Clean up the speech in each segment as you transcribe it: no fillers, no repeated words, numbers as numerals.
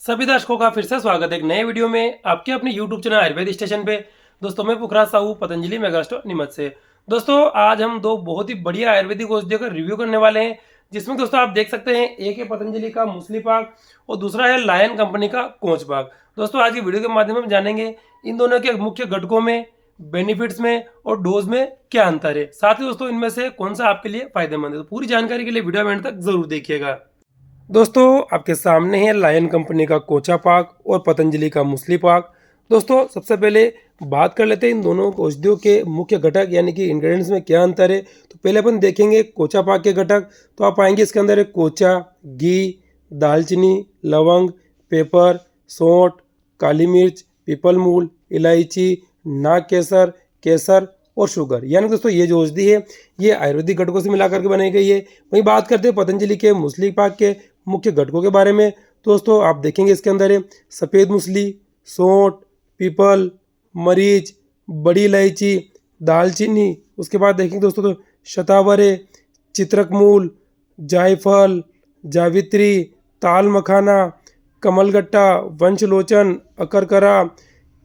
सभी दर्शकों का फिर से स्वागत है एक नए वीडियो में आपके अपने YouTube चैनल आयुर्वेद स्टेशन पे। दोस्तों मैं पुखराज साहू पतंजलि मेगास्टोर नीमच से। दोस्तों आज हम दो बहुत ही बढ़िया आयुर्वेदिक औषधियों का रिव्यू करने वाले हैं, जिसमें दोस्तों आप देख सकते हैं एक है पतंजलि का मूसली पाक और दूसरा है लायन कंपनी का कोंच पाक। दोस्तों आज की वीडियो के माध्यम में हम जानेंगे इन दोनों के मुख्य घटकों में, बेनिफिट्स में और डोज में क्या अंतर है, साथ ही दोस्तों इनमें से कौन सा आपके लिए फायदेमंद है। तो पूरी जानकारी के लिए वीडियो में एंड तक जरूर देखिएगा। दोस्तों आपके सामने है लायन कंपनी का कोचा पाक और पतंजलि का मूसली पाक। दोस्तों सबसे पहले बात कर लेते हैं इन दोनों औषधियों के मुख्य घटक यानी कि इंग्रेडिएंट्स में क्या अंतर है। तो पहले अपन देखेंगे कोचा पाक के घटक। तो आप पाएंगे इसके अंदर है कोचा, घी, दालचीनी, लवंग, पेपर, सौंठ, काली मिर्च, पीपल मूल, इलायची, नाग केसर, केसर और शुगर। यानी दोस्तों ये जो औषधि है ये आयुर्वेदिक घटकों से मिलाकर के बनाई गई है। वहीं बात करते हैं पतंजलि के मूसली पाक के मुख्य घटकों के बारे में। दोस्तों आप देखेंगे इसके अंदर है सफ़ेद मूसली, सौंठ, पीपल, मरीच, बड़ी इलायची, दालचीनी, उसके बाद देखेंगे दोस्तों तो शतावर है, चित्रक मूल, जायफल, जावित्री, ताल मखाना, कमलगट्टा, वंशलोचन, अकरकरा,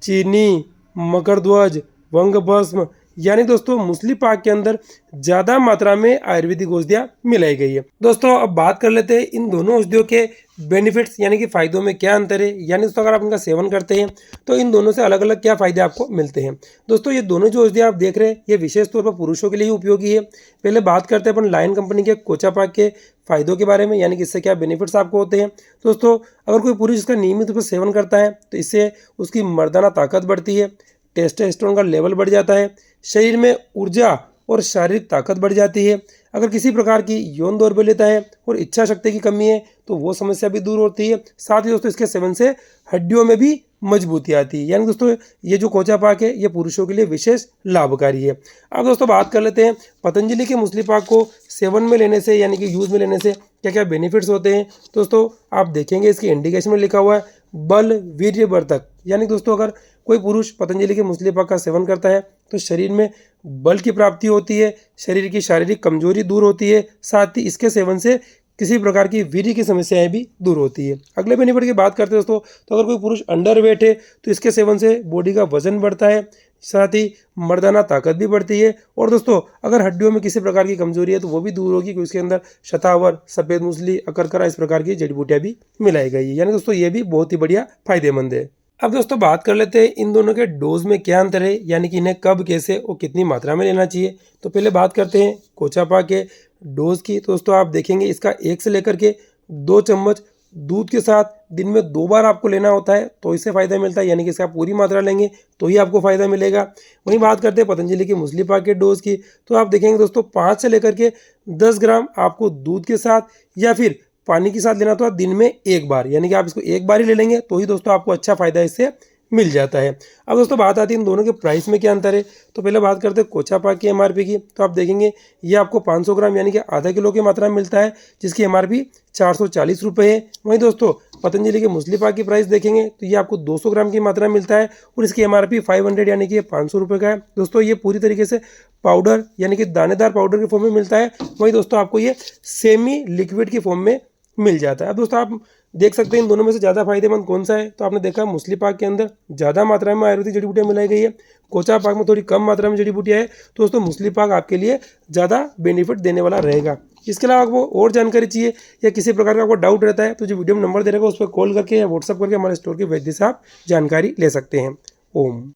चीनी, मकरध्वज, वंग भस्म। यानी दोस्तों मूसली पाक के अंदर ज्यादा मात्रा में आयुर्वेदिक औषधियां मिलाई गई है। दोस्तों अब बात कर लेते हैं इन दोनों औषधियों के बेनिफिट्स यानी कि फायदों में क्या अंतर है। यानी दोस्तों अगर आप इनका सेवन करते हैं तो इन दोनों से अलग अलग क्या फायदे आपको मिलते हैं। दोस्तों ये दोनों जो औषधियां आप देख रहे हैं ये विशेष तौर पर पुरुषों के लिए ही उपयोगी है। पहले बात करते हैं अपन लायन कंपनी के कोचा पाक के फायदों के बारे में, यानी कि इससे क्या बेनिफिट्स आपको होते हैं। दोस्तों अगर कोई पुरुष इसका नियमित रूप से सेवन करता है तो इससे उसकी मर्दाना ताकत बढ़ती है, टेस्टोस्टेरोन का लेवल बढ़ जाता है, शरीर में ऊर्जा और शारीरिक ताकत बढ़ जाती है। अगर किसी प्रकार की यौन दौर्बल्यता है और इच्छा शक्ति की कमी है तो वो समस्या भी दूर होती है। साथ ही दोस्तों इसके सेवन से हड्डियों में भी मजबूती आती है। यानी दोस्तों ये जो कोचा पाक है ये पुरुषों के लिए विशेष लाभकारी है। अब दोस्तों बात कर लेते हैं पतंजलि के मूसली पाक को सेवन में लेने से यानी कि यूज में लेने से क्या क्या बेनिफिट्स होते हैं। दोस्तों आप देखेंगे इसकी इंडिकेशन में लिखा हुआ है बल वीर्यवर्धक। यानी दोस्तों अगर कोई पुरुष पतंजलि के मूसली पाक का सेवन करता है तो शरीर में बल की प्राप्ति होती है, शरीर की शारीरिक कमजोरी दूर होती है, साथ ही इसके सेवन से किसी प्रकार की वीर्य की समस्याएं भी दूर होती है। अगले बेनिफिट की बात करते हैं दोस्तों, तो अगर कोई पुरुष अंडरवेट है तो इसके सेवन से बॉडी का वजन बढ़ता है, साथ ही मर्दाना ताकत भी बढ़ती है। और दोस्तों अगर हड्डियों में किसी प्रकार की कमजोरी है तो वो भी दूर होगी, क्योंकि इसके अंदर शतावर, सफेद मूसली, अकरकरा इस प्रकार की जड़ी बूटियां भी मिलाई गई है। यानी दोस्तों ये भी बहुत ही बढ़िया फायदेमंद है। अब दोस्तों बात कर लेते हैं इन दोनों के डोज में क्या अंतर है, यानी कि इन्हें कब, कैसे और कितनी मात्रा में लेना चाहिए। तो पहले बात करते हैं कोचा पाक के डोज की। तो दोस्तों आप देखेंगे इसका 1 से लेकर के 2 चम्मच दूध के साथ दिन में 2 बार आपको लेना होता है तो इससे फ़ायदा मिलता है, यानी कि इसका पूरी मात्रा लेंगे तो ही आपको फ़ायदा मिलेगा। वहीं बात करते हैं पतंजलि के मूसली पाक के डोज की। तो आप देखेंगे दोस्तों 5 से लेकर के 10 ग्राम आपको दूध के साथ या फिर पानी के साथ लेना तो दिन में 1 बार, यानी कि आप इसको 1 बार ही ले लेंगे तो ही दोस्तों आपको अच्छा फायदा इससे मिल जाता है। अब दोस्तों बात आती है इन दोनों के प्राइस में क्या अंतर है। तो पहले बात करते हैं कोचा पाक की एमआरपी की। तो आप देखेंगे ये आपको 500 ग्राम यानी कि आधा किलो की मात्रा में मिलता है, जिसकी एमआरपी 440 रुपये है। वहीं दोस्तों पतंजलि के मूसली पाक की प्राइस देखेंगे तो ये आपको 200 ग्राम की मात्रा में मिलता है और इसकी एमआरपी 500 यानी कि 500 रुपये का है। दोस्तों ये पूरी तरीके से पाउडर यानी कि दानेदार पाउडर के फॉर्म में मिलता है। वहीं दोस्तों आपको ये सेमी लिक्विड की फॉर्म में मिल जाता है। अब दोस्तों आप देख सकते हैं इन दोनों में से ज़्यादा फायदेमंद कौन सा है। तो आपने देखा मूसली पाक के अंदर ज़्यादा मात्रा में आयुर्वेदिक जड़ी बूटियाँ मिलाई गई है, कोचा पाक में थोड़ी कम मात्रा में जड़ी बूटियाँ है। तो दोस्तों मूसली पाक आपके लिए ज़्यादा बेनिफिट देने वाला रहेगा। इसके अलावा आपको और जानकारी चाहिए या किसी प्रकार का आपको डाउट रहता है तो जो वीडियो में नंबर दे रहेगा उस पर कॉल करके या व्हाट्सअप करके हमारे स्टोर की वैद्य से आप जानकारी ले सकते हैं। ओम।